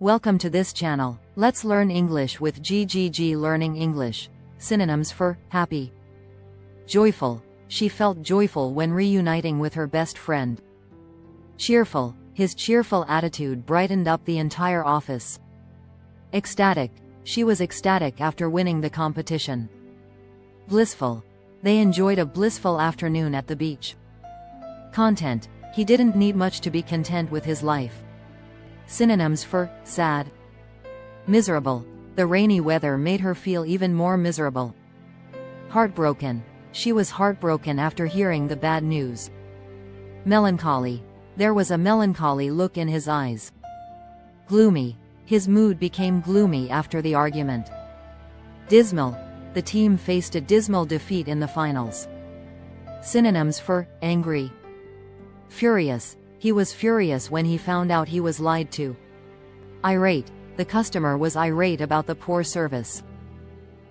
Welcome to this channel. Let's learn English with GGG-Learning English. Synonyms for happy. Joyful. She felt joyful when reuniting with her best friend. Cheerful. His cheerful attitude brightened up the entire office. Ecstatic. She was ecstatic after winning the competition. Blissful. They enjoyed a blissful afternoon at the beach. Content. He didn't need much to be content with his life. Synonyms for sad. Miserable. The rainy weather made her feel even more miserable. Heartbroken. She was heartbroken after hearing the bad news. Melancholy. There was a melancholy look in his eyes. Gloomy. His mood became gloomy after the argument. Dismal. The team faced a dismal defeat in the finals. Synonyms for angry. Furious. He was furious when he found out he was lied to. Irate. The customer was irate about the poor service.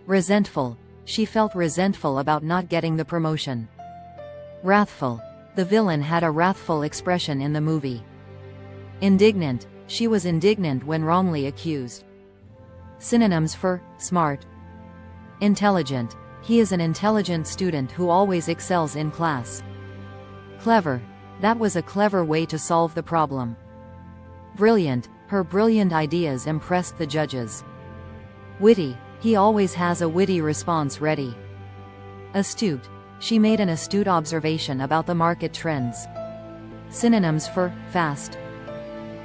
Resentful. She felt resentful about not getting the promotion. Wrathful. The villain had a wrathful expression in the movie. Indignant. She was indignant when wrongly accused. Synonyms for smart. Intelligent. He is an intelligent student who always excels in class. Clever. That was a clever way to solve the problem. Brilliant. Her brilliant ideas impressed the judges. Witty. He always has a witty response ready. Astute. She made an astute observation about the market trends. Synonyms for fast.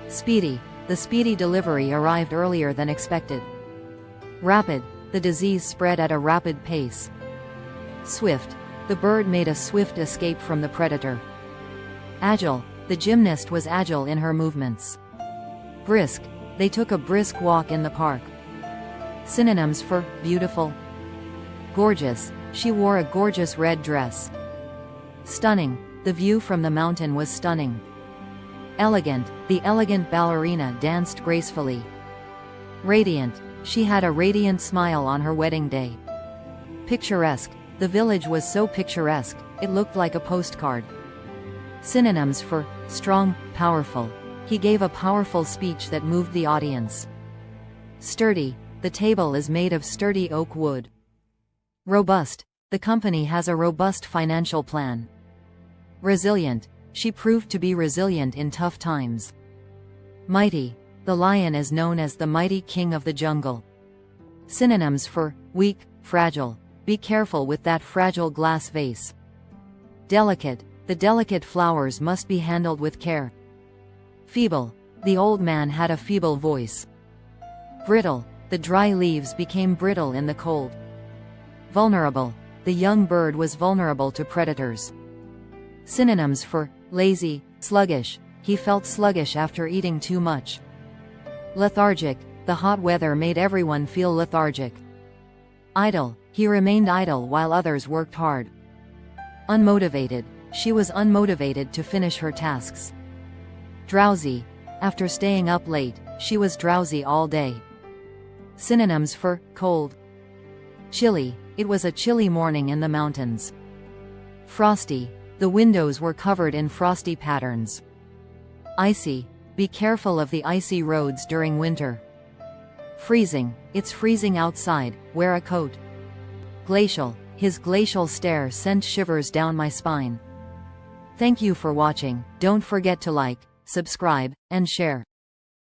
Speedy. The speedy delivery arrived earlier than expected. Rapid. The disease spread at a rapid pace. Swift. The bird made a swift escape from the predator. Agile. The gymnast was agile in her movements. Brisk. They took a brisk walk in the park. Synonyms for beautiful. Gorgeous. She wore a gorgeous red dress. Stunning. The view from the mountain was stunning. Elegant. The elegant ballerina danced gracefully. Radiant. She had a radiant smile on her wedding day. Picturesque. The village was so picturesque, it looked like a postcard. Synonyms for strong, powerful. He gave a powerful speech that moved the audience. Sturdy. The table is made of sturdy oak wood. Robust. The company has a robust financial plan. Resilient. She proved to be resilient in tough times. Mighty. The lion is known as the mighty king of the jungle. Synonyms for weak, fragile. Be careful with that fragile glass vase. Delicate. The delicate flowers must be handled with care. Feeble. The old man had a feeble voice. Brittle. The dry leaves became brittle in the cold. Vulnerable. The young bird was vulnerable to predators. Synonyms for lazy, sluggish. He felt sluggish after eating too much. Lethargic. The hot weather made everyone feel lethargic. Idle. He remained idle while others worked hard. Unmotivated. She was unmotivated to finish her tasks. Drowsy. After staying up late, she was drowsy all day. Synonyms for cold. Chilly. It was a chilly morning in the mountains. Frosty. The windows were covered in frosty patterns. Icy. Be careful of the icy roads during winter. Freezing. It's freezing outside, wear a coat. Glacial. His glacial stare sent shivers down my spine. Thank you for watching. Don't forget to like, subscribe, and share.